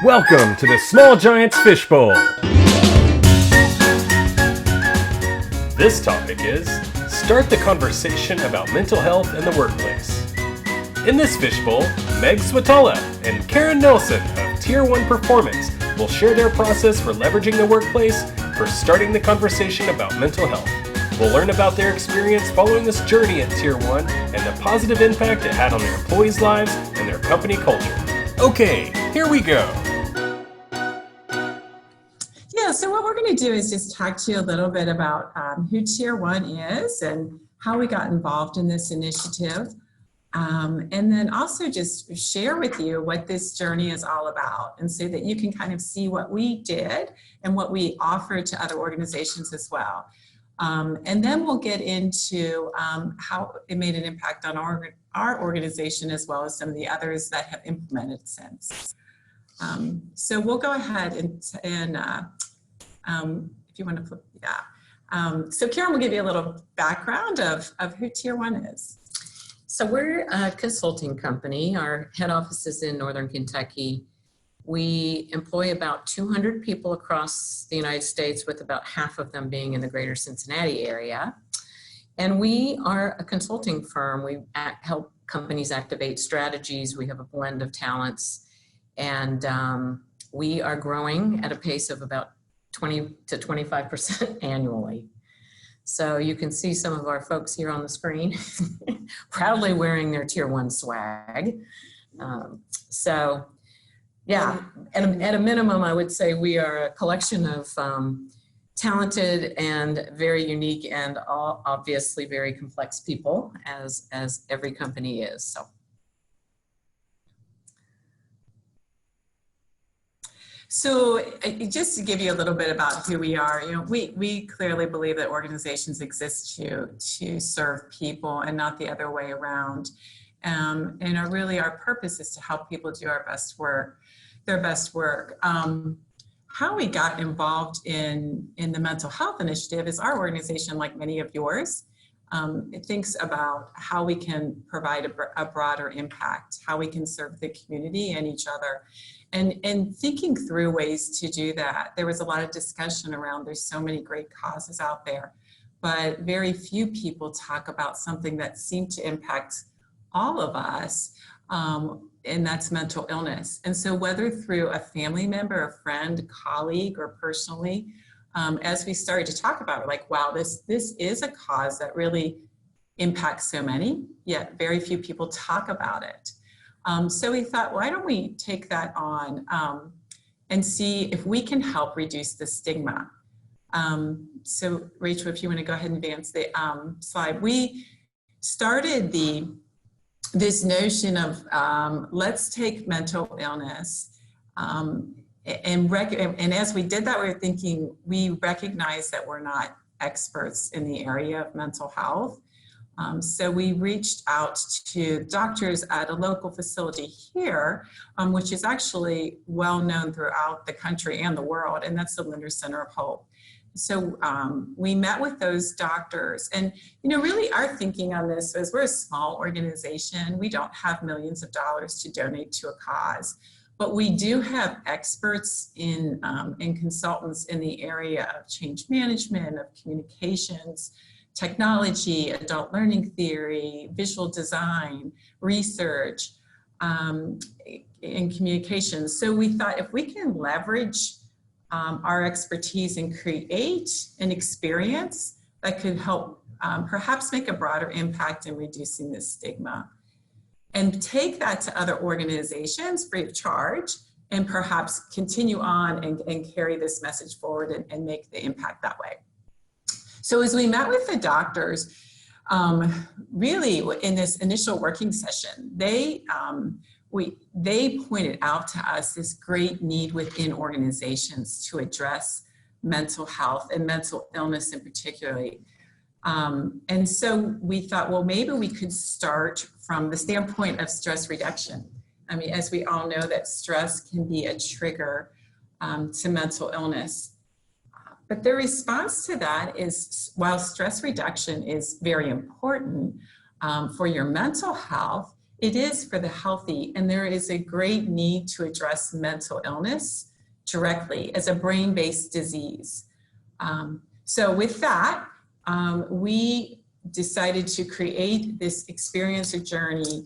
Welcome to the Small Giants Fishbowl. This topic is Start the Conversation About Mental Health in the Workplace. In this fishbowl, Meg Switala and Karen Nelson of Tier 1 Performance will share their process for leveraging the workplace for starting the conversation about mental health. We'll learn about their experience following this journey at Tier 1 and the positive impact it had on their employees' lives and their company culture. Okay, here we go. Yeah, so what we're going to do is just talk to you a little bit about who Tier 1 is and how we got involved in this initiative. And then also just share with you what this journey is all about, and so that you can kind of see what we did and what we offer to other organizations as well. And then we'll get into how it made an impact on our organization, as well as some of the others that have implemented since. So we'll go ahead and if you want to flip, so Karen will give you a little background of who Tier 1 is. So we're a consulting company. Our head office is in Northern Kentucky. We employ about 200 people across the United States, with about half of them being in the greater Cincinnati area. And we are a consulting firm. We help companies activate strategies. We have a blend of talents, and we are growing at a pace of about 20 to 25% annually. So you can see some of our folks here on the screen proudly wearing their Tier 1 swag. So yeah, at a minimum, I would say we are a collection of talented and very unique and all obviously very complex people, as every company is. So just to give you a little bit about who we are, we clearly believe that organizations exist to serve people and not the other way around. And our purpose is to help people do their best work. How we got involved in the mental health initiative is our organization, like many of yours, it thinks about how we can provide a broader impact, how we can serve the community and each other. And thinking through ways to do that. There was a lot of discussion around, there's so many great causes out there, but very few people talk about something that seemed to impact all of us, and that's mental illness. And so whether through a family member, a friend, colleague, or personally, as we started to talk about it, like, wow, this is a cause that really impacts so many, yet very few people talk about it. So we thought, why don't we take that on and see if we can help reduce the stigma. So Rachel, if you want to go ahead and advance the slide. We started this notion of let's take mental illness and as we did that, we were thinking, we recognize that we're not experts in the area of mental health. So we reached out to doctors at a local facility here, which is actually well known throughout the country and the world, and that's the Linder Center of Hope. So we met with those doctors, and really our thinking on this is, we're a small organization. We don't have millions of dollars to donate to a cause, but we do have experts and consultants in the area of change management, of communications, technology, adult learning theory, visual design, research, and communications. So we thought, if we can leverage our expertise and create an experience that could help perhaps make a broader impact in reducing this stigma, and take that to other organizations free of charge, and perhaps continue on and carry this message forward and make the impact that way. So as we met with the doctors, really in this initial working session, they pointed out to us this great need within organizations to address mental health and mental illness in particular. And so we thought, well, maybe we could start from the standpoint of stress reduction. I mean, as we all know, that stress can be a trigger to mental illness. But the response to that is, while stress reduction is very important for your mental health, It is for the healthy, and there is a great need to address mental illness directly as a brain-based disease. So with that, we decided to create this experience or journey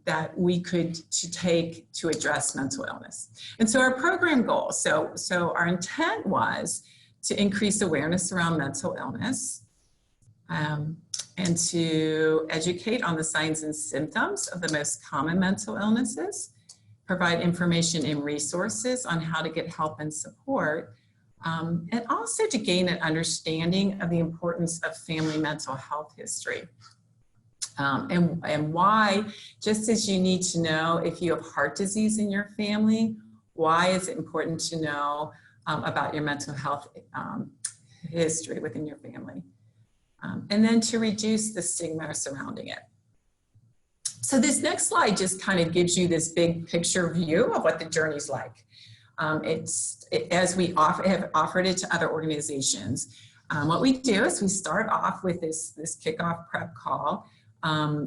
that we could take to address mental illness. And so our program goal, so our intent was to increase awareness around mental illness, and to educate on the signs and symptoms of the most common mental illnesses, provide information and resources on how to get help and support, and also to gain an understanding of the importance of family mental health history. And why, just as you need to know if you have heart disease in your family, why is it important to know about your mental health history within your family? And then to reduce the stigma surrounding it. So this next slide just kind of gives you this big picture view of what the journey's like. As we have offered it to other organizations, what we do is we start off with this kickoff prep call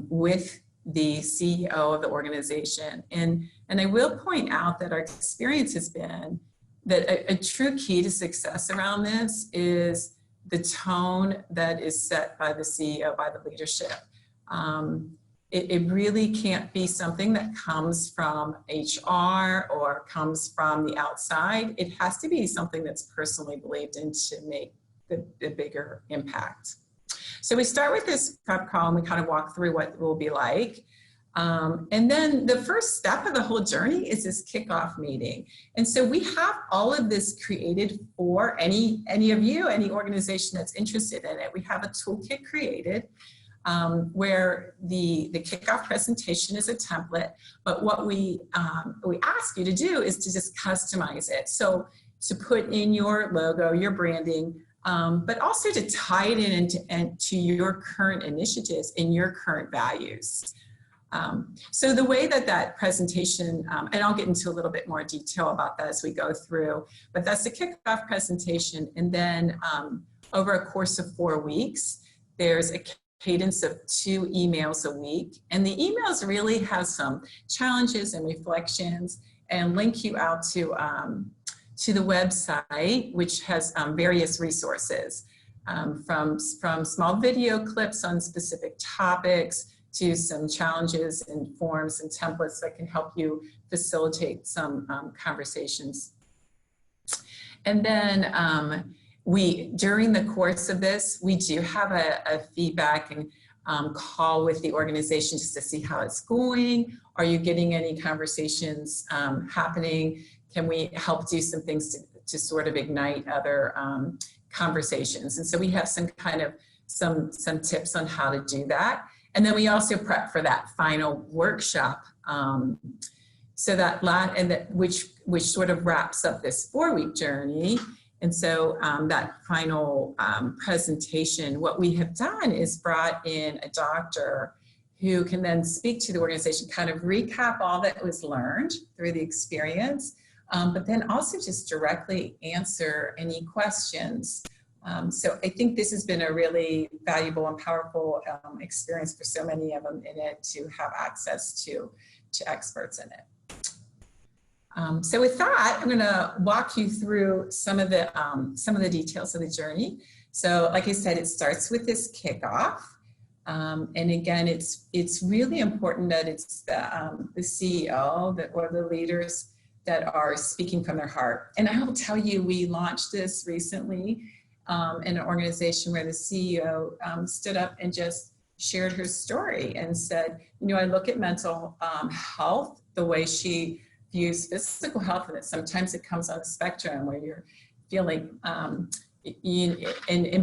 with the CEO of the organization. And I will point out that our experience has been that a true key to success around this is the tone that is set by the CEO, by the leadership. It really can't be something that comes from HR or comes from the outside. It has to be something that's personally believed in to make the bigger impact. So we start with this prep call and we kind of walk through what it will be like. And then the first step of the whole journey is this kickoff meeting. And so we have all of this created for any of you, any organization that's interested in it. We have a toolkit created where the kickoff presentation is a template, but what we ask you to do is to just customize it. So to put in your logo, your branding, but also to tie it into your current initiatives and your current values. So the way that presentation, and I'll get into a little bit more detail about that as we go through, but that's the kickoff presentation. And then over a course of 4 weeks, there's a cadence of 2 emails a week. And the emails really have some challenges and reflections and link you out to the website, which has various resources from small video clips on specific topics to some challenges and forms and templates that can help you facilitate some conversations. And then during the course of this, we do have a feedback and call with the organization just to see how it's going. Are you getting any conversations happening? Can we help do some things to sort of ignite other conversations? And so we have some tips on how to do that. And then we also prep for that final workshop, which sort of wraps up this 4-week journey. And so that final presentation, what we have done is brought in a doctor who can then speak to the organization, kind of recap all that was learned through the experience, but then also just directly answer any questions. So I think this has been a really valuable and powerful experience for so many of them in it to have access to experts in it. So with that, I'm going to walk you through some of the details of the journey. So like I said, it starts with this kickoff. And again, it's really important that it's the CEO or the leaders that are speaking from their heart. And I will tell you, we launched this recently in an organization where the CEO stood up and just shared her story and said, I look at mental health the way she views physical health, and that sometimes it comes on a spectrum where you're feeling and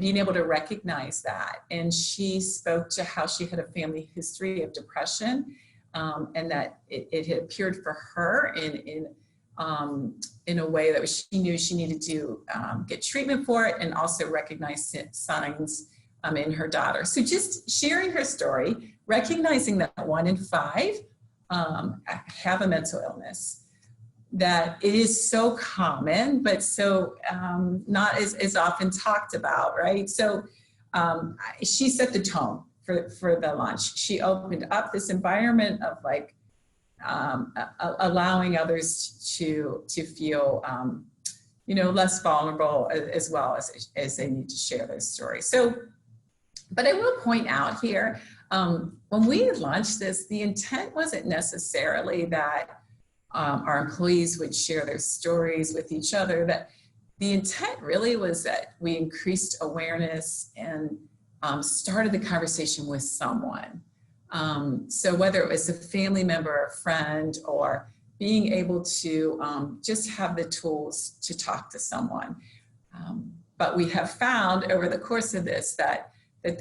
being able to recognize that. And she spoke to how she had a family history of depression, and that it had appeared for her in a way that she knew she needed to get treatment for it, and also recognize signs in her daughter. So just sharing her story, recognizing that 1 in 5 have a mental illness, that it is so common, but so not as often talked about, right? So she set the tone for the launch. She opened up this environment of like allowing others to feel less vulnerable as well as they need to share their story. So, but I will point out here, when we launched this, the intent wasn't necessarily that our employees would share their stories with each other. That the intent really was that we increased awareness and started the conversation with someone. So whether it was a family member, a friend, or being able to just have the tools to talk to someone. But we have found over the course of this that it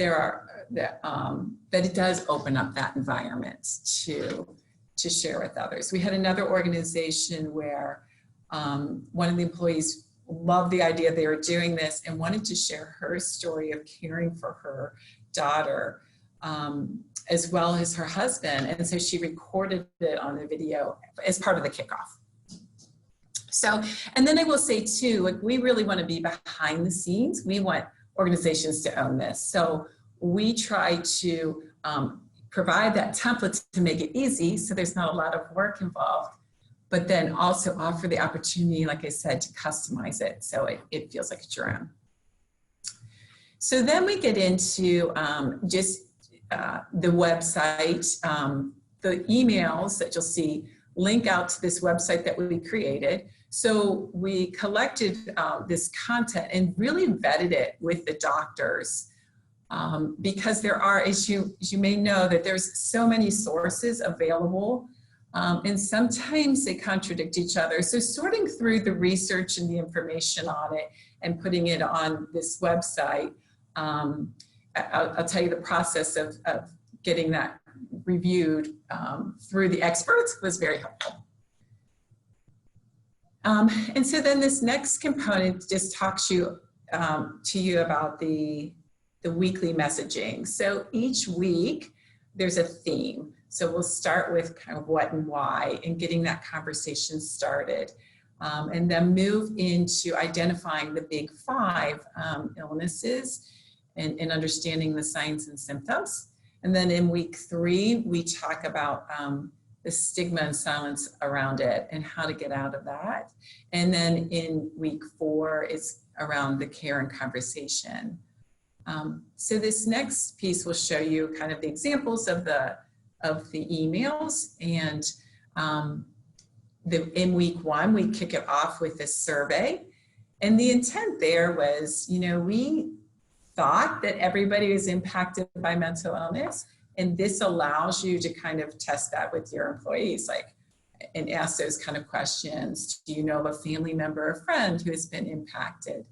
does open up that environment to share with others. We had another organization where one of the employees loved the idea they were doing this and wanted to share her story of caring for her daughter, as well as her husband. And so she recorded it on a video as part of the kickoff. So, and then I will say too, like we really want to be behind the scenes. We want organizations to own this. So we try to provide that template to make it easy so there's not a lot of work involved, but then also offer the opportunity, like I said, to customize it so it feels like it's your own. So then we get into the website, the emails that you'll see link out to this website that we created. So we collected this content and really vetted it with the doctors because there are, as you may know, that there's so many sources available and sometimes they contradict each other. So sorting through the research and the information on it and putting it on this website, I'll tell you the process of getting that reviewed through the experts was very helpful. And so then this next component just talks to you about the weekly messaging. So each week there's a theme. So we'll start with kind of what and why and getting that conversation started. And then move into identifying the big 5 illnesses and understanding the signs and symptoms. And then in week 3, we talk about the stigma and silence around it and how to get out of that. And then in week 4, it's around the care and conversation. So this next piece will show you kind of the examples of the emails. And in week 1, we kick it off with a survey. And the intent there was, we thought that everybody was impacted by mental illness. And this allows you to kind of test that with your employees, and ask those kind of questions. Do you know of a family member or friend who has been impacted?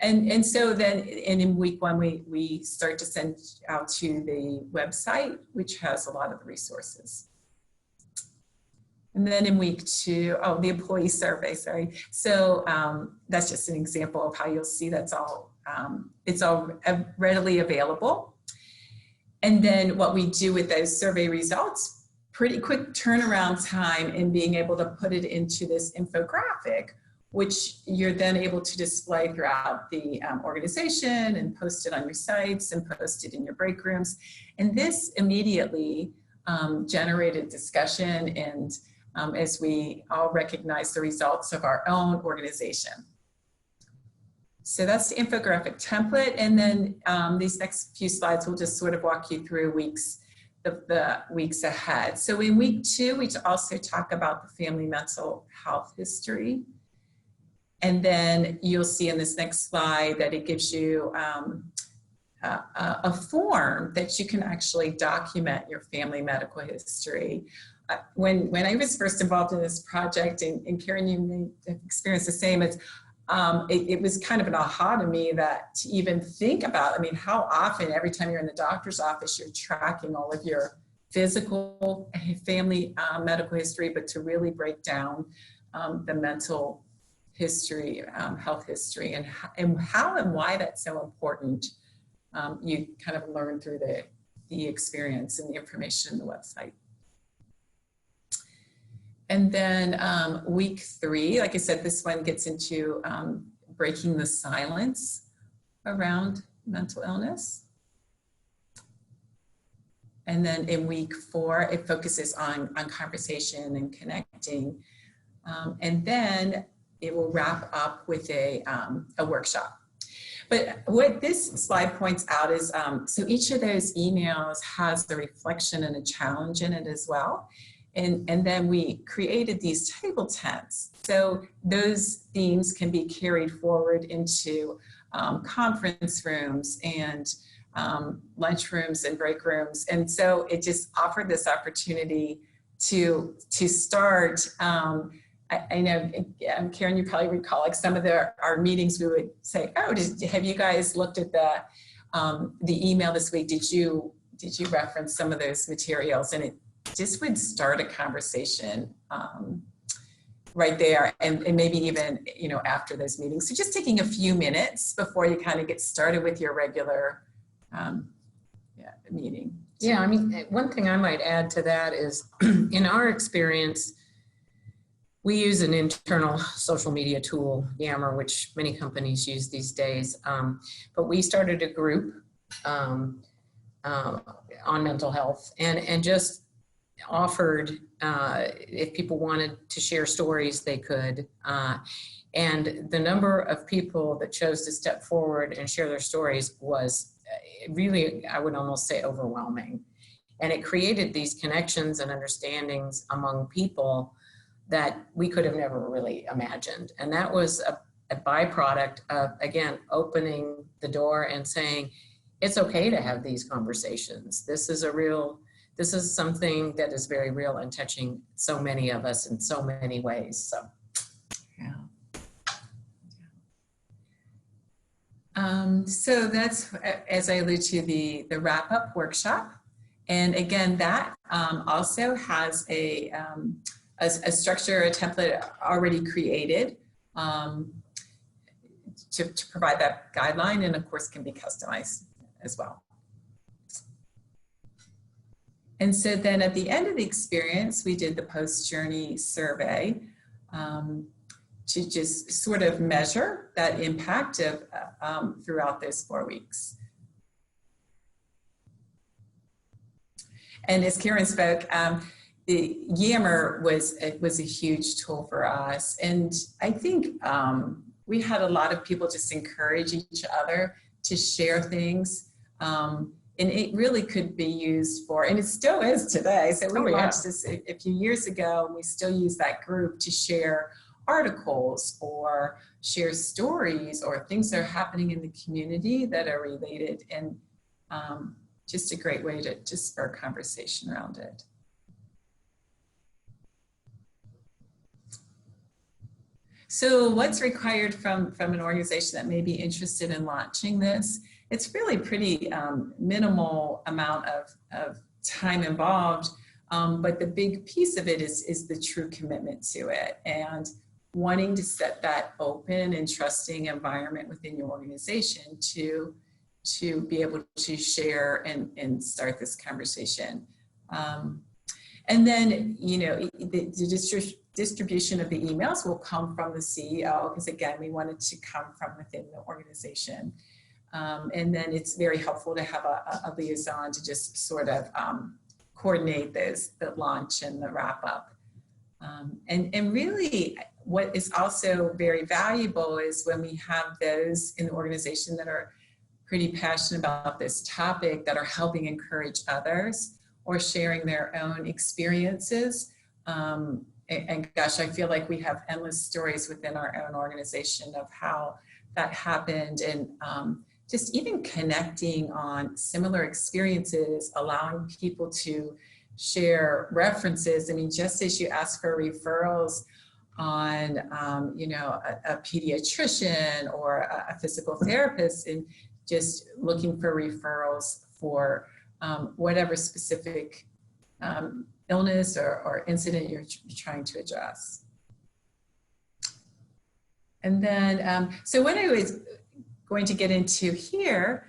And so then in week 1, we start to send out to the website, which has a lot of the resources. And then in week 2, the employee survey, sorry. So that's just an example of how you'll see it's all readily available. And then what we do with those survey results, pretty quick turnaround time in being able to put it into this infographic, which you're then able to display throughout the organization and post it on your sites and post it in your break rooms. And this immediately generated discussion and as we all recognize the results of our own organization. So that's the infographic template. And then these next few slides will just sort of walk you through the weeks ahead. So in week 2, we also talk about the family mental health history. And then you'll see in this next slide that it gives you a form that you can actually document your family medical history. When I was first involved in this project, and Karen, you may have experienced the same, it was kind of an aha to me that to even think about, how often every time you're in the doctor's office, you're tracking all of your physical family medical history, but to really break down the mental history, health history, and how and why that's so important. You kind of learn through the experience and the information in the website. And then week 3, like I said, this one gets into breaking the silence around mental illness. And then in week 4, it focuses on conversation and connecting. And then it will wrap up with a workshop. But what this slide points out is, so each of those emails has the reflection and a challenge in it as well. And then we created these table tents. So those themes can be carried forward into conference rooms and lunch rooms and break rooms. And so it just offered this opportunity to start, I know, Karen, you probably recall, like some of our meetings, we would say, oh, have you guys looked at the email this week? Did you reference some of those materials? And it just would start a conversation right there, and maybe even, after those meetings. So just taking a few minutes before you kind of get started with your regular meeting. Yeah, I mean, one thing I might add to that is, in our experience, we use an internal social media tool, Yammer, which many companies use these days. But we started a group on mental health and just offered, if people wanted to share stories, they could. And the number of people that chose to step forward and share their stories was really, I would almost say, overwhelming. And it created these connections and understandings among people that we could have never really imagined. And that was a byproduct of, again, opening the door and saying, it's okay to have these conversations. This is something that is very real and touching so many of us in so many ways. So, yeah. So that's, as I alluded to, the wrap-up workshop. And again, that also has a structure, a template already created to provide that guideline, and of course can be customized as well. And so then at the end of the experience, we did the post-journey survey to just sort of measure that impact of throughout those 4 weeks. And as Karen spoke, the Yammer was a huge tool for us. And I think we had a lot of people just encourage each other to share things. And it really could be used for, and it still is today. So we launched this a few years ago, and we still use that group to share articles or share stories or things that are happening in the community that are related, and just a great way to spur conversation around it. So what's required from an organization that may be interested in launching this? It's really pretty minimal amount of time involved, but the big piece of it is the true commitment to it and wanting to set that open and trusting environment within your organization to be able to share and start this conversation. And then, the distribution of the emails will come from the CEO, because again, we want it to come from within the organization. And then it's very helpful to have a liaison to just sort of coordinate the launch and the wrap up. And really what is also very valuable is when we have those in the organization that are pretty passionate about this topic, that are helping encourage others or sharing their own experiences. And gosh, I feel like we have endless stories within our own organization of how that happened, and just even connecting on similar experiences, allowing people to share references. I mean, just as you ask for referrals on, a pediatrician or a physical therapist, and just looking for referrals for whatever specific illness or incident you're trying to address. And then, so what I was going to get into here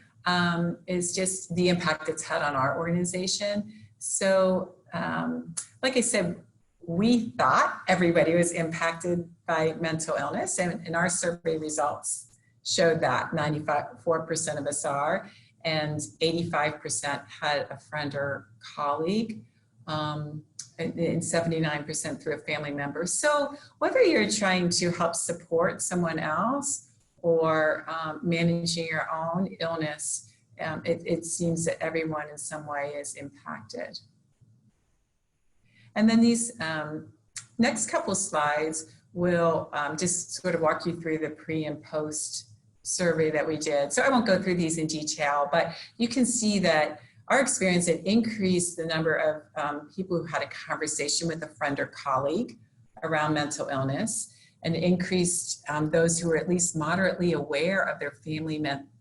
is just the impact it's had on our organization. So, like I said, we thought everybody was impacted by mental illness, and our survey results showed that 94% of us are. and 85% had a friend or colleague, and 79% through a family member. So whether you're trying to help support someone else or managing your own illness, it seems that everyone in some way is impacted. And then these next couple slides will just sort of walk you through the pre and post survey that we did. So I won't go through these in detail, but you can see that our experience had increased the number of people who had a conversation with a friend or colleague around mental illness, and increased those who were at least moderately aware of their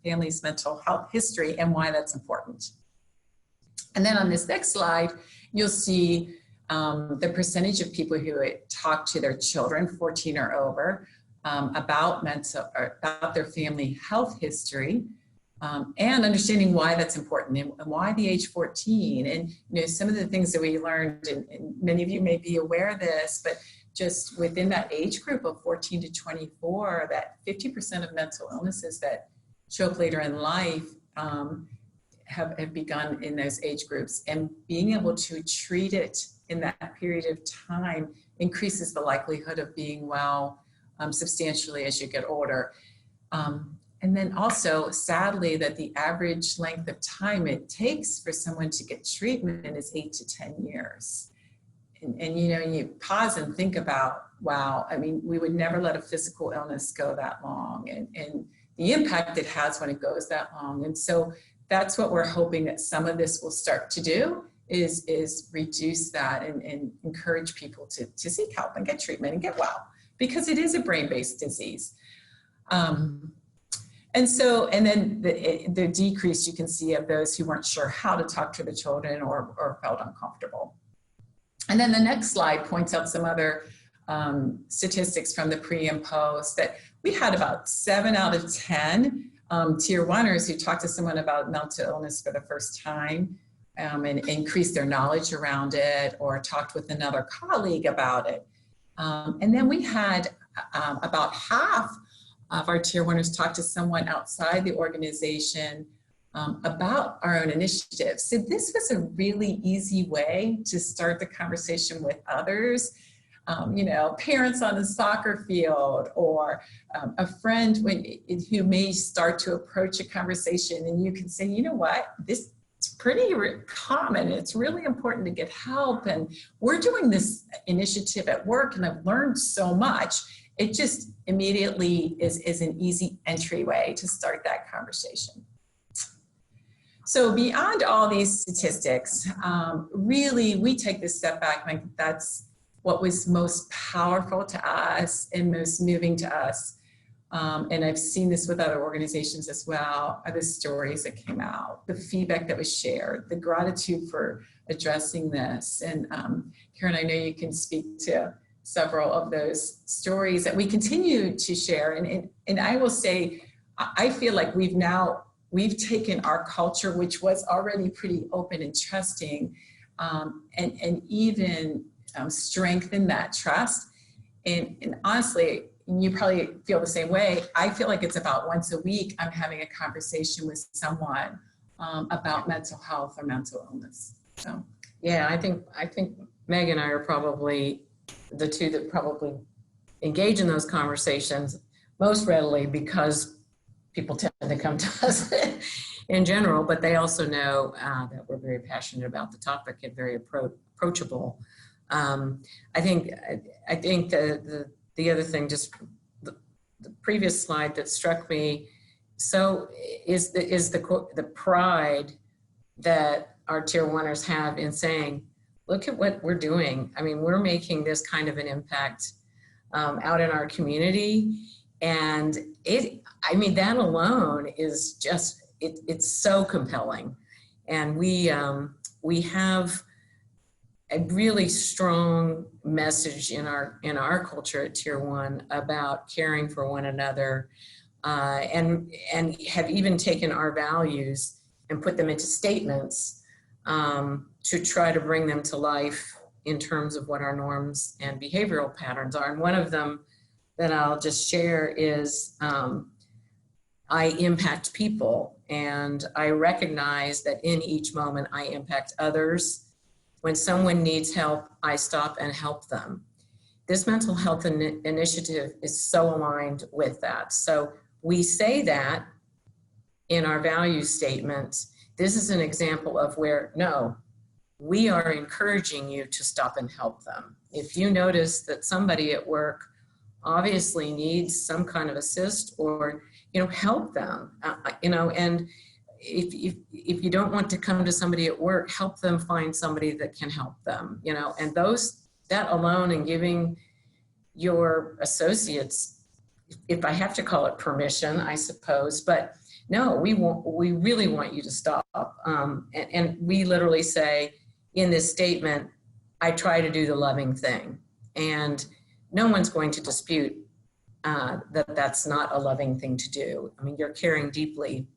family's mental health history and why that's important. And then on this next slide, you'll see the percentage of people who talk to their children, 14 or over, about their family health history, and understanding why that's important and why the age 14. And some of the things that we learned, and many of you may be aware of this, but just within that age group of 14 to 24, that 50% of mental illnesses that show up later in life have begun in those age groups, and being able to treat it in that period of time increases the likelihood of being well substantially as you get older. And then also, sadly, that the average length of time it takes for someone to get treatment is 8 to 10 years. And you pause and think about, wow, I mean, we would never let a physical illness go that long, and the impact it has when it goes that long. And so that's what we're hoping that some of this will start to do, is reduce that and encourage people to seek help and get treatment and get well, because it is a brain-based disease. And then the decrease you can see of those who weren't sure how to talk to the children or felt uncomfortable. And then the next slide points out some other statistics from the pre and post, that we had about 7 out of 10 tier 1ers who talked to someone about mental illness for the first time and increased their knowledge around it, or talked with another colleague about it. And then we had about half of our tier 1ers talk to someone outside the organization about our own initiatives. So this was a really easy way to start the conversation with others. Parents on the soccer field, or a friend who may start to approach a conversation, and you can say, you know what, this is pretty common. It's really important to get help. And we're doing this initiative at work, and I've learned so much. It just immediately is an easy entryway to start that conversation. So beyond all these statistics, really we take this step back, and I think that's what was most powerful to us and most moving to us. And I've seen this with other organizations as well, are the stories that came out, the feedback that was shared, the gratitude for addressing this. And Karen, I know you can speak to several of those stories that we continue to share. And I will say, I feel like we've taken our culture, which was already pretty open and trusting, and even strengthen that trust. And honestly, you probably feel the same way. I feel like it's about once a week I'm having a conversation with someone about mental health or mental illness. So yeah, I think Meg and I are probably the two that probably engage in those conversations most readily, because people tend to come to us in general, but they also know that we're very passionate about the topic and very approachable. I think the other thing, just the previous slide that struck me so is the pride that our tier 1ers have in saying, look at what we're doing. I mean, we're making this kind of an impact out in our community, and that alone is just, it's so compelling. And we have a really strong message in our culture at Tier 1 about caring for one another, and have even taken our values and put them into statements to try to bring them to life in terms of what our norms and behavioral patterns are. And one of them that I'll just share is I impact people, and I recognize that in each moment I impact others. When someone needs help, I stop and help them. This mental health initiative is so aligned with that. So we say that in our value statements. This is an example of where, no, we are encouraging you to stop and help them. If you notice that somebody at work obviously needs some kind of assist, or, help them, and if you don't want to come to somebody at work, help them find somebody that can help them, and that alone, and giving your associates, if I have to call it permission, I suppose, but no, we really want you to stop. And we literally say in this statement, I try to do the loving thing. And no one's going to dispute that that's not a loving thing to do. I mean, you're caring deeply.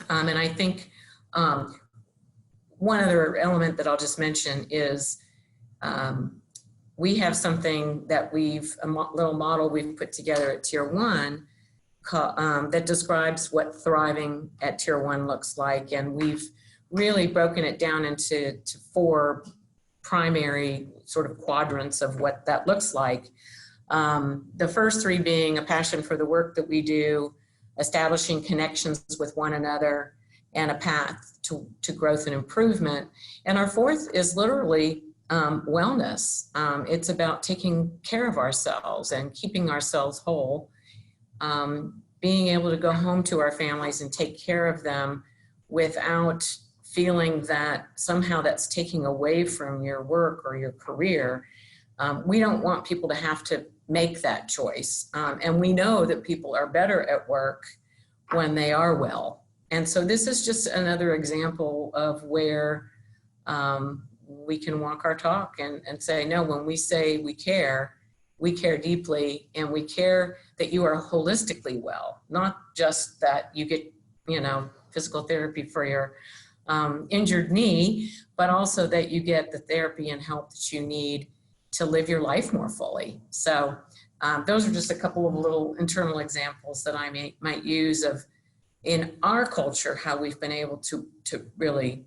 And I think one other element that I'll just mention is we have something that a little model we've put together at Tier 1 that describes what thriving at Tier 1 looks like. And we've really broken it down into 4 primary sort of quadrants of what that looks like. The first 3 being a passion for the work that we do, establishing connections with one another, and a path to growth and improvement. And our 4th is literally wellness. It's about taking care of ourselves and keeping ourselves whole, being able to go home to our families and take care of them without feeling that somehow that's taking away from your work or your career. We don't want people to have to make that choice. And we know that people are better at work when they are well. And so this is just another example of where we can walk our talk and say, no, when we say we care deeply, and we care that you are holistically well, not just that you get, physical therapy for your injured knee, but also that you get the therapy and help that you need to live your life more fully. So those are just a couple of little internal examples that I might use of, in our culture, how we've been able to really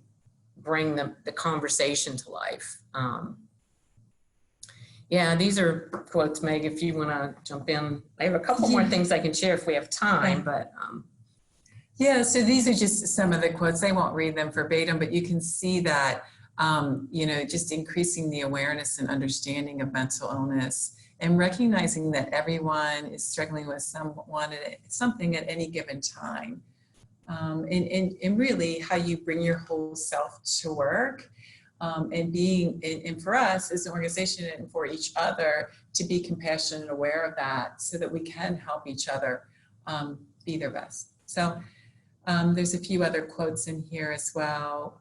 bring the conversation to life. Yeah, these are quotes, Meg, if you want to jump in. I have a couple more things I can share if we have time, but. Yeah, so these are just some of the quotes. I won't read them verbatim, but you can see that, just increasing the awareness and understanding of mental illness, and recognizing that everyone is struggling with something at any given time. And really how you bring your whole self to work, and for us as an organization and for each other to be compassionate and aware of that, so that we can help each other be their best. So there's a few other quotes in here as well.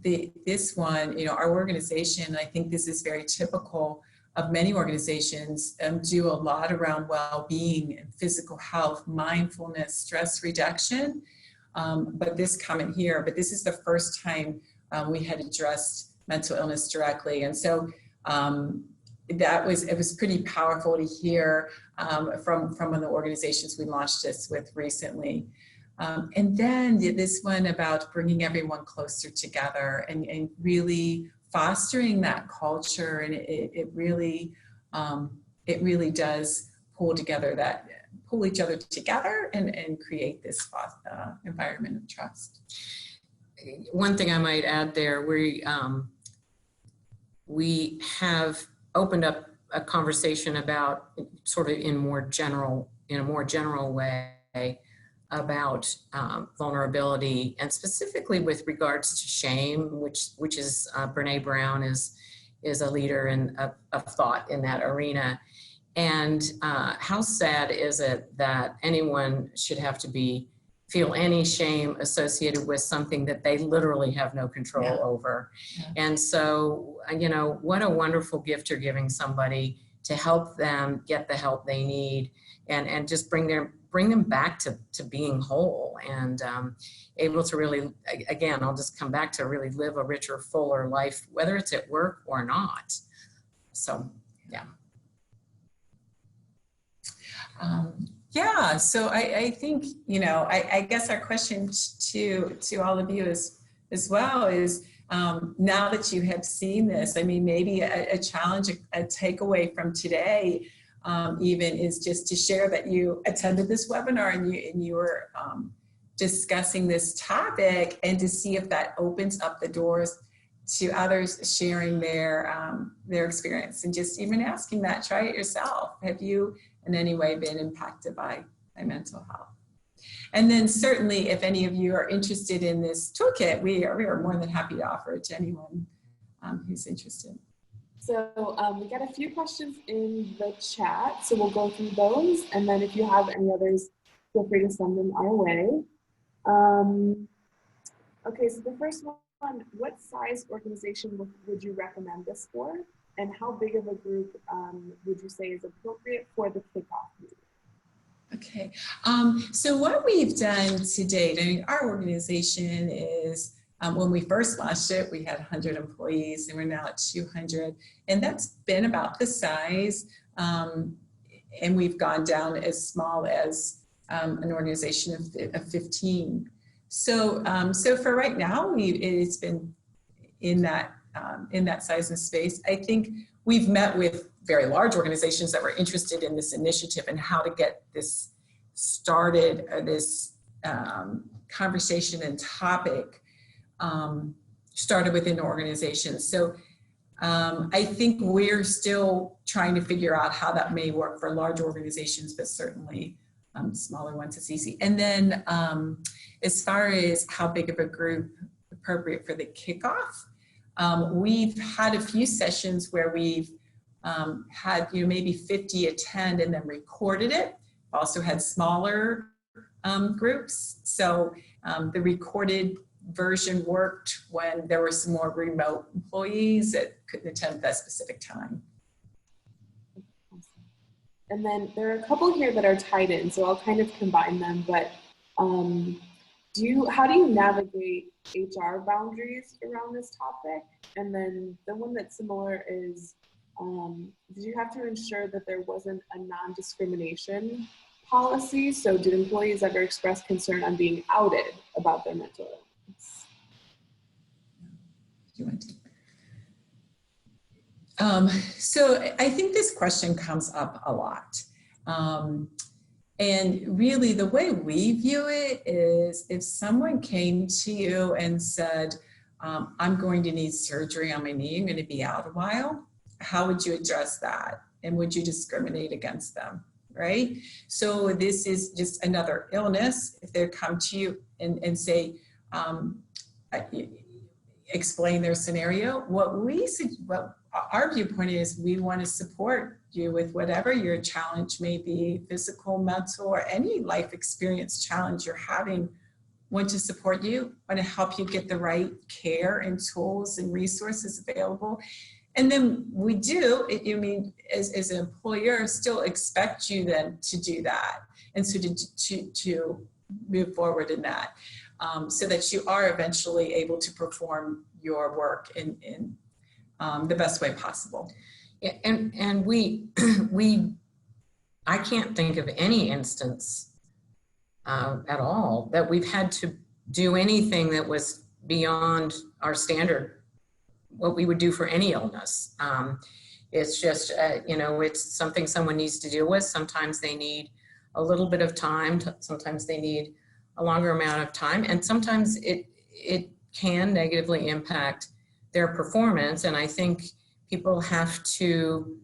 This one, our organization, I think this is very typical of many organizations, do a lot around well-being and physical health, mindfulness, stress reduction. But this comment here, but this is the first time we had addressed mental illness directly. And so it was pretty powerful to hear from one of the organizations we launched this with recently. And then this one about bringing everyone closer together and really fostering that culture. And it really does pull each other together and create this environment of trust. One thing I might add there, we have opened up a conversation about, sort of in a more general way, about vulnerability, and specifically with regards to shame, which is Brene Brown is a leader of thought in that arena. And how sad is it that anyone should have to feel any shame associated with something that they literally have no control over. Yeah. And so, what a wonderful gift you're giving somebody to help them get the help they need, and just bring them back to being whole, and able to really, again, I'll just come back to really live a richer, fuller life, whether it's at work or not. So, yeah. Yeah, so I think, I guess our question to all of you is as well is, now that you have seen this, I mean, maybe a challenge, a takeaway from today, even is just to share that you attended this webinar and you were discussing this topic, and to see if that opens up the doors to others sharing their experience, and just even asking that, try it yourself. Have you in any way been impacted by mental health? And then certainly, if any of you are interested in this toolkit, we are more than happy to offer it to anyone who's interested. So we got a few questions in the chat, so we'll go through those, and then if you have any others, feel free to send them our way. Okay, so the first one, what size organization would you recommend this for? And how big of a group would you say is appropriate for the kickoff meeting? Okay, so what we've done to date, I mean, our organization is, when we first launched it, we had 100 employees, and we're now at 200. And that's been about the size. And we've gone down as small as an organization of 15. So, so for right now, it's been in that size and space. I think we've met with very large organizations that were interested in this initiative and how to get this started, this conversation and topic started within organizations. So I think we're still trying to figure out how that may work for large organizations, but certainly smaller ones is easy. And then as far as how big of a group appropriate for the kickoff, we've had a few sessions where we've had maybe 50 attend and then recorded it. Also had smaller groups. So the recorded version worked when there were some more remote employees that couldn't attend at that specific time. And then there are a couple here that are tied in, so I'll kind of combine them, but how do you navigate HR boundaries around this topic? And then the one that's similar is, did you have to ensure that there wasn't a non-discrimination policy? So did employees ever express concern on being outed about their mental illness? Do you want to? So I think this question comes up a lot. And really the way we view it is, if someone came to you and said, I'm going to need surgery on my knee, I'm going to be out a while, how would you address that? And would you discriminate against them, right? So this is just another illness. If they come to you and say, explain their scenario, what our viewpoint is, we want to support you with whatever your challenge may be, physical, mental, or any life experience challenge you're having. Want to support you, want to help you get the right care and tools and resources available. And then we do, as an employer, still expect you then to do that. And so to move forward in that, so that you are eventually able to perform your work in the best way possible. Yeah, and I can't think of any instance at all that we've had to do anything that was beyond our standard, what we would do for any illness. It's just, it's something someone needs to deal with. Sometimes they need a little bit of time, sometimes they need a longer amount of time, and sometimes it can negatively impact their performance. And I think people have to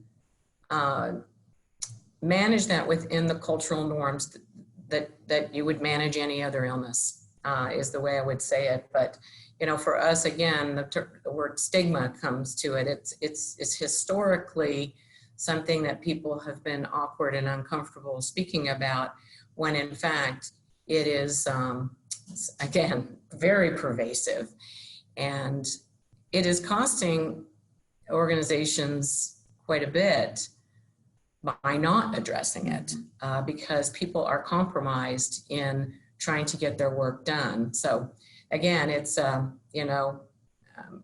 manage that within the cultural norms that you would manage any other illness, is the way I would say it. But for us, again, the word stigma comes to it. It's historically something that people have been awkward and uncomfortable speaking about, when in fact it is, again, very pervasive. And it is costing organizations quite a bit by not addressing it, because people are compromised in trying to get their work done. So again, it's,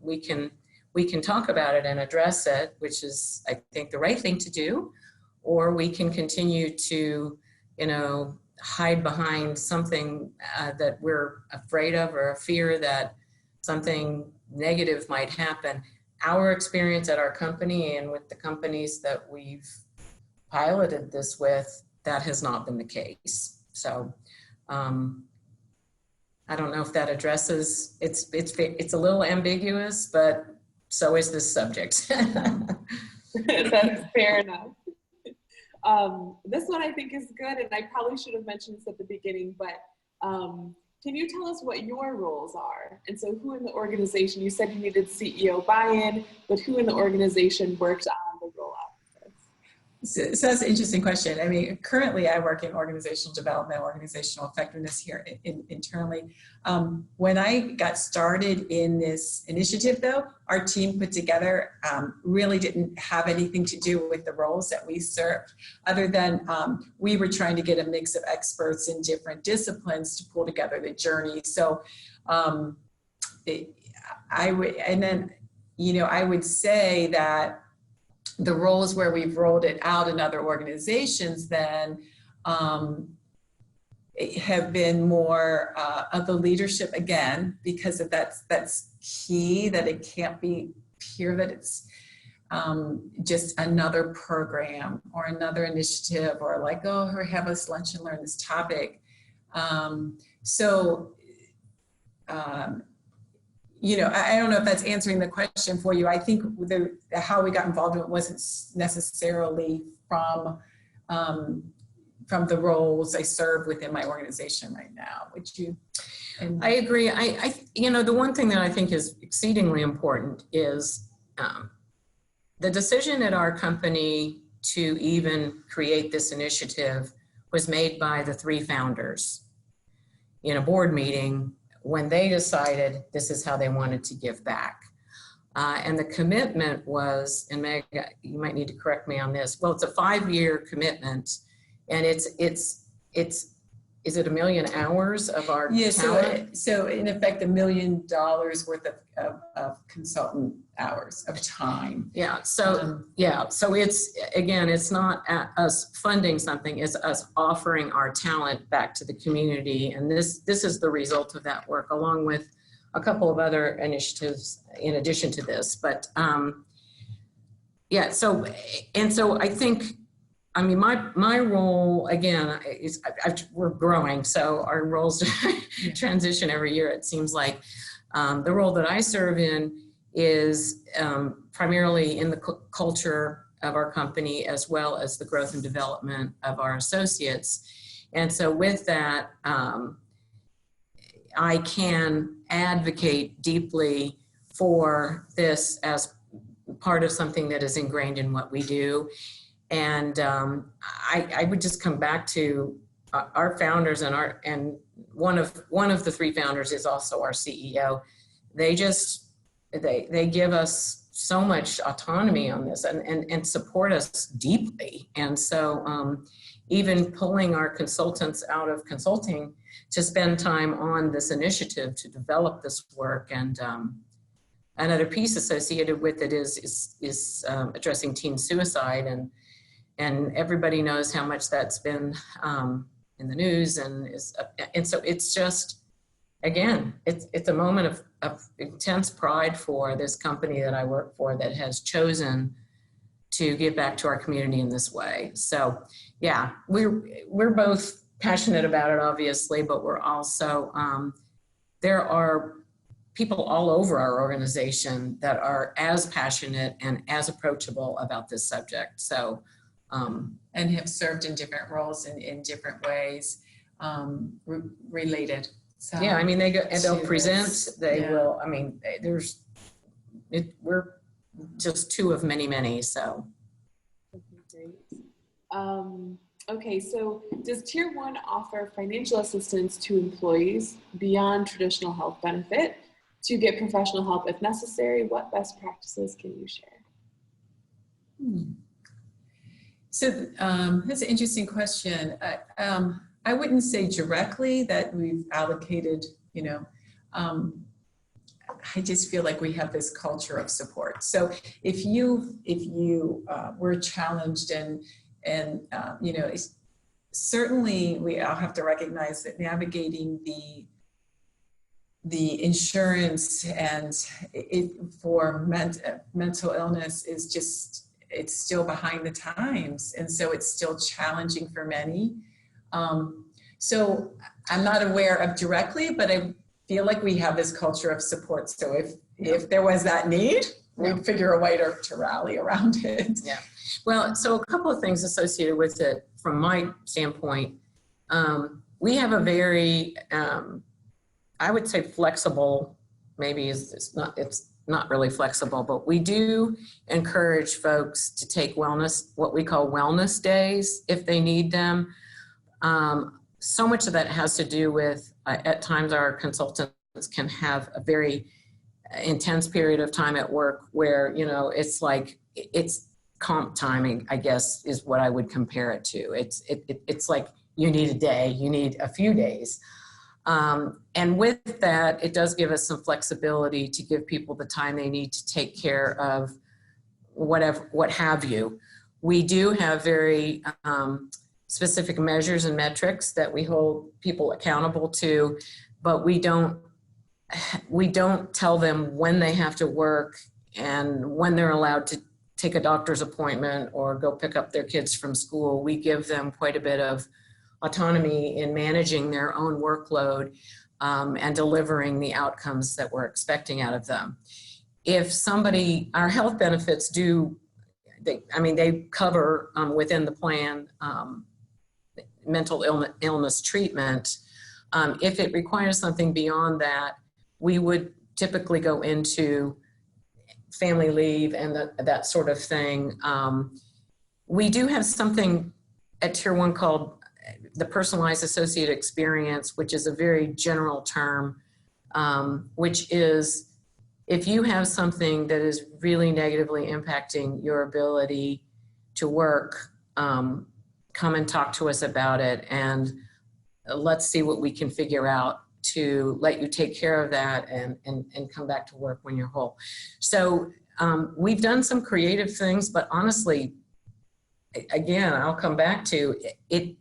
we can talk about it and address it, which is, I think, the right thing to do, or we can continue to hide behind something that we're afraid of, or a fear that something negative might happen. Our experience at our company and with the companies that we've piloted this with, that has not been the case. So I don't know if that addresses, it's a little ambiguous, but so is this subject. That's fair enough. This one I think is good, and I probably should have mentioned this at the beginning, but can you tell us what your roles are? And so who in the organization, you said you needed CEO buy-in, but who in the organization worked on the rollout? So that's an interesting question. I mean, currently I work in organizational development, organizational effectiveness here internally. When I got started in this initiative, though, our team put together really didn't have anything to do with the roles that we served, other than we were trying to get a mix of experts in different disciplines to pull together the journey. So I would say that the roles where we've rolled it out in other organizations then have been more of the leadership, again, because of that's key, that it can't be pure, that it's just another program or another initiative, or like, oh, here, have us lunch and learn this topic. I don't know if that's answering the question for you. I think how we got involved in it wasn't necessarily from the roles I serve within my organization right now. Would you? I agree. The one thing that I think is exceedingly important is the decision at our company to even create this initiative was made by the 3 founders in a board meeting when they decided this is how they wanted to give back. And the commitment was, and Meg, you might need to correct me on this, well, it's a 5-year commitment, and is it 1 million hours of our talent? So in effect, $1 million worth of consultant hours of time. Yeah. So So it's not us funding something; it's us offering our talent back to the community, and this is the result of that work, along with a couple of other initiatives in addition to this. But So I think. I mean, my role, again, is we're growing, so our roles transition every year, it seems like. The role that I serve in is primarily in the culture of our company, as well as the growth and development of our associates. And so with that, I can advocate deeply for this as part of something that is ingrained in what we do. And I would just come back to our founders, and one of the 3 founders is also our CEO. They give us so much autonomy on this and support us deeply. And so even pulling our consultants out of consulting to spend time on this initiative to develop this work, and another piece associated with it is addressing teen suicide, and everybody knows how much that's been in the news, and so it's just, again, it's a moment of intense pride for this company that I work for that has chosen to give back to our community in this way. So yeah, we're both passionate about it, obviously, but we're also there are people all over our organization that are as passionate and as approachable about this subject. So and have served in different roles in different ways related. So yeah, I mean, they'll present, will, I mean, we're just 2 of many, so. Okay, great. Okay, so does Tier 1 offer financial assistance to employees beyond traditional health benefit to get professional help if necessary? What best practices can you share? So that's an interesting question. I wouldn't say directly that we've allocated, I just feel like we have this culture of support. So if you were challenged and certainly we all have to recognize that navigating the insurance and for mental illness is just, it's still behind the times. And so it's still challenging for many. So I'm not aware of directly, but I feel like we have this culture of support. So if there was that need, we'd figure a way to rally around it. Yeah. Well, so a couple of things associated with it from my standpoint. We have a very, I would say flexible, maybe it's not really flexible, but we do encourage folks to take what we call wellness days if they need them. So much of that has to do with, at times our consultants can have a very intense period of time at work where, you know, it's like, it's comp timing, I guess, is what I would compare it to. It's like you need a day, you need a few days. And with that, it does give us some flexibility to give people the time they need to take care of what have you. We do have very specific measures and metrics that we hold people accountable to, but we don't tell them when they have to work and when they're allowed to take a doctor's appointment or go pick up their kids from school. We give them quite a bit of autonomy in managing their own workload and delivering the outcomes that we're expecting out of them. If our health benefits they cover within the plan mental illness treatment. If it requires something beyond that, we would typically go into family leave and that sort of thing. We do have something at Tier 1 called the personalized associate experience, which is a very general term, which is if you have something that is really negatively impacting your ability to work, come and talk to us about it, and let's see what we can figure out to let you take care of that and come back to work when you're whole. So we've done some creative things, but honestly, again, I'll come back to it.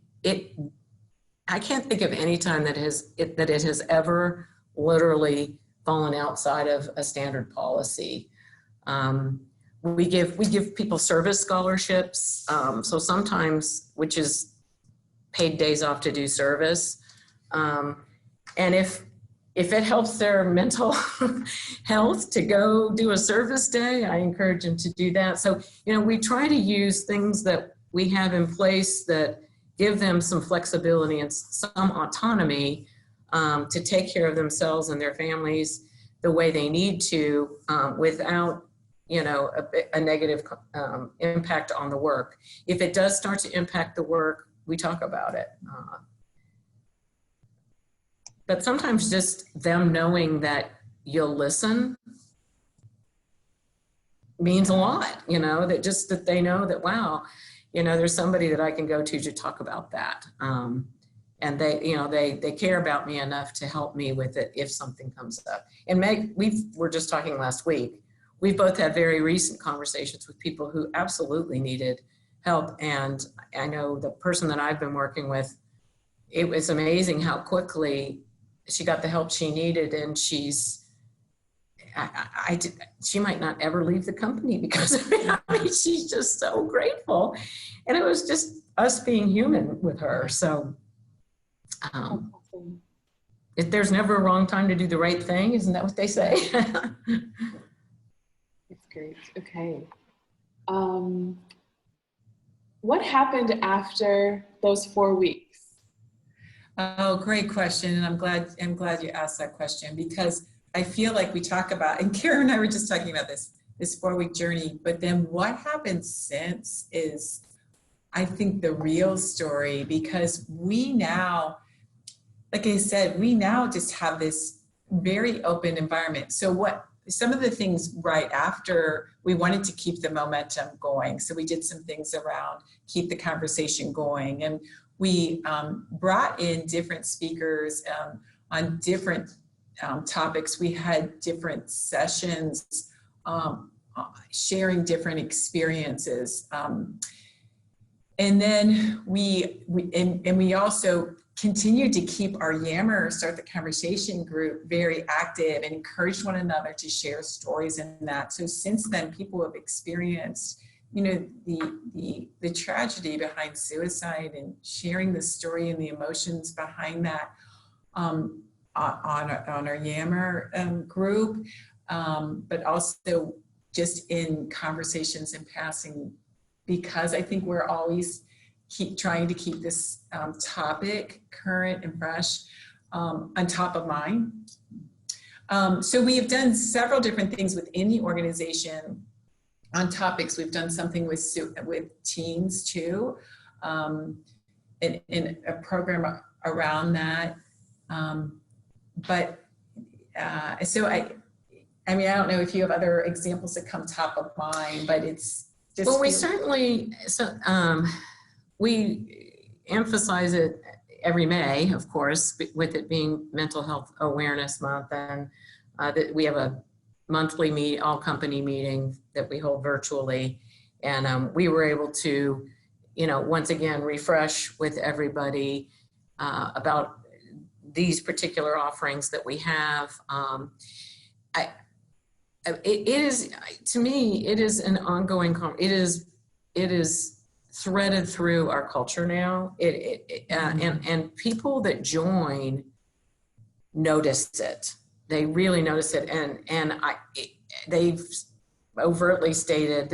I can't think of any time that it has ever literally fallen outside of a standard policy. We give people service scholarships, so sometimes, which is paid days off to do service. And if it helps their mental health to go do a service day, I encourage them to do that. So, we try to use things that we have in place that give them some flexibility and some autonomy to take care of themselves and their families the way they need to without a negative impact on the work. If it does start to impact the work, we talk about it. But sometimes just them knowing that you'll listen means a lot, that they know that, wow, there's somebody that I can go to talk about that. And they care about me enough to help me with it if something comes up. And Meg, we were just talking last week. We've both had very recent conversations with people who absolutely needed help. And I know the person that I've been working with, it was amazing how quickly she got the help she needed. And she might not ever leave the company because of it. I mean, she's just so grateful. And it was just us being human with her. So if there's never a wrong time to do the right thing, isn't that what they say? That's great. Okay. What happened after those 4 weeks? Oh, great question. And I'm glad you asked that question, because I feel like we talk about, and Karen and I were just talking about this 4-week journey, but then what happened since is, I think, the real story, because we now, like I said, we now just have this very open environment. So some of the things right after, we wanted to keep the momentum going. So we did some things around keep the conversation going. And we brought in different speakers on different topics. We had different sessions sharing different experiences. And then we also continue to keep our Yammer Start the Conversation group very active and encourage one another to share stories in that. So since then, people have experienced, the tragedy behind suicide and sharing the story and the emotions behind that on our Yammer group, but also just in conversations in passing, because I think we're always trying to keep this topic current and fresh on top of mind. So we have done several different things within the organization on topics. We've done something with teens too, in a program around that. So I mean, I don't know if you have other examples that come top of mind, but it's just. Well, we certainly, we emphasize it every May, of course, with it being Mental Health Awareness Month, and that we have a monthly all company meeting that we hold virtually. And we were able to, once again, refresh with everybody about these particular offerings that we have. It is, to me, it is an ongoing, it is threaded through our culture now. And people that join notice it. They really notice it. And they've overtly stated,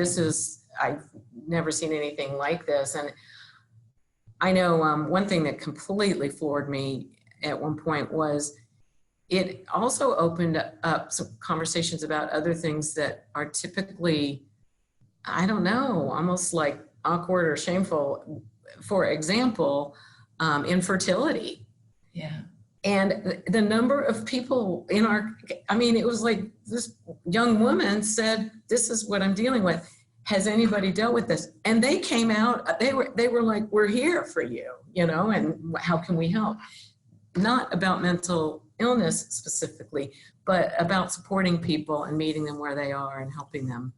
I've never seen anything like this. And I know one thing that completely floored me at one point was it also opened up some conversations about other things that are typically, I don't know, almost like awkward or shameful. For example, infertility. Yeah. And the number of people it was like this young woman said, this is what I'm dealing with. Has anybody dealt with this? And they came out, they were like, we're here for you, and how can we help? Not about mental illness specifically, but about supporting people and meeting them where they are and helping them.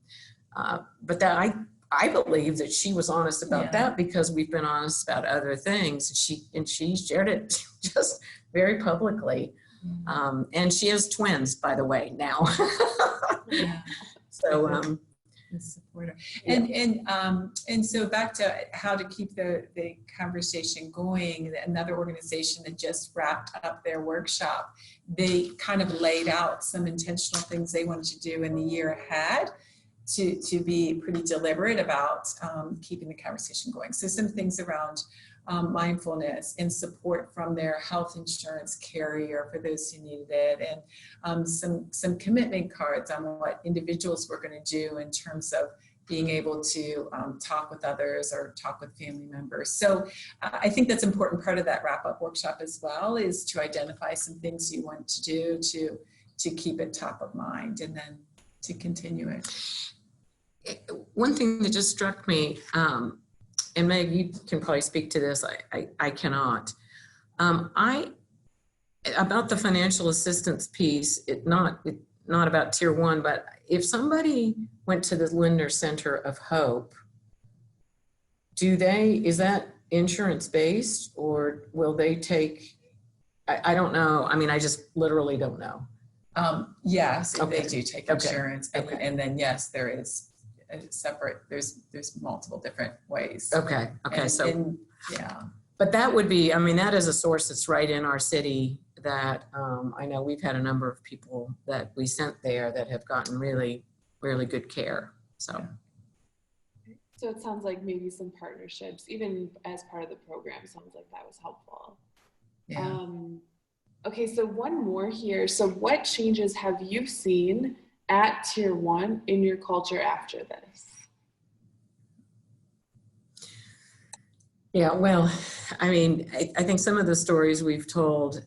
But that I believe that she was honest about that, because we've been honest about other things. And she shared it just very publicly. And she has twins, by the way, now. Yeah. So, supporter. And so back to how to keep the conversation going, another organization that just wrapped up their workshop, they kind of laid out some intentional things they wanted to do in the year ahead to be pretty deliberate about keeping the conversation going. So some things around mindfulness and support from their health insurance carrier for those who needed it, and some commitment cards on what individuals were going to do in terms of being able to talk with others or talk with family members. So I think that's an important part of that wrap-up workshop as well, is to identify some things you want to do to keep it top of mind and then to continue it. One thing that just struck me, and Meg, you can probably speak to this, I cannot. About the financial assistance piece, not about tier 1, but if somebody went to the Lindner Center of Hope, is that insurance based, or will they take, I don't know. I mean, I just literally don't know. Yes, Okay. they do take Okay. insurance. Okay. And then yes, there is a separate, there's multiple different ways. Okay. Yeah. But that would be, that is a source that's right in our city that I know we've had a number of people that we sent there that have gotten really, really good care. So it sounds like maybe some partnerships, even as part of the program, sounds like that was helpful. Yeah. Okay, so one more here. So what changes have you seen at tier 1 in your culture after this? yeah, well, I think some of the stories we've told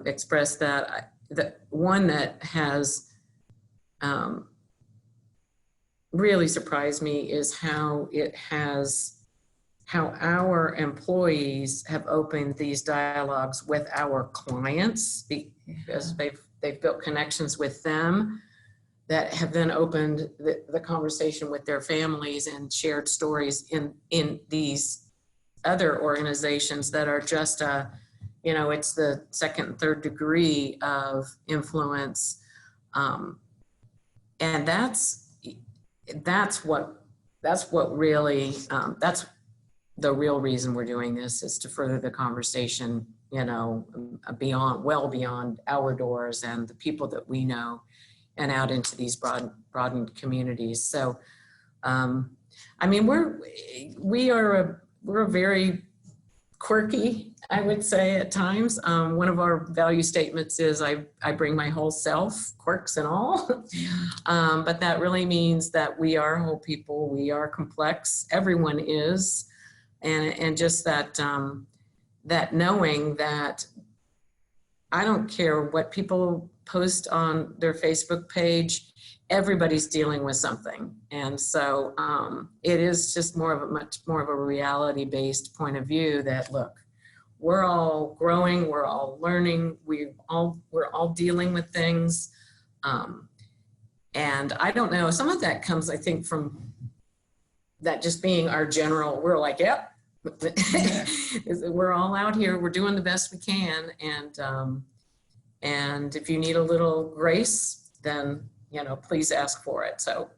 express that. The one that has really surprised me is how our employees have opened these dialogues with our clients, because they've built connections with them that have then opened the conversation with their families and shared stories in these other organizations that are just it's the second and third degree of influence. And that's what really, that's the real reason we're doing this, is to further the conversation, beyond our doors and the people that we know, and out into these broadened communities. So, we're a very quirky, I would say, at times. One of our value statements is I bring my whole self, quirks and all. But that really means that we are whole people. We are complex. Everyone is. And just that knowing that I don't care what people post on their Facebook page, everybody's dealing with something. And so it is just much more of a reality-based point of view that, look, we're all growing, we're all learning, we're all dealing with things. And I don't know, some of that comes, I think, from that just being our general, we're like, yep, we're all out here, we're doing the best we can. And if you need a little grace, then, please ask for it. So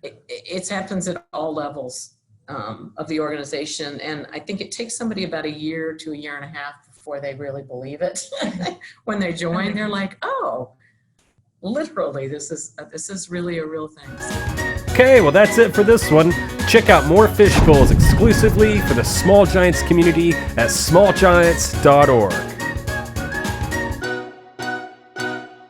it happens at all levels of the organization. And I think it takes somebody about a year to a year and a half before they really believe it. When they join, they're like, oh, literally, this is really a real thing. Okay, well that's it for this one. Check out more Fishbowls exclusively for the Small Giants community at smallgiants.org.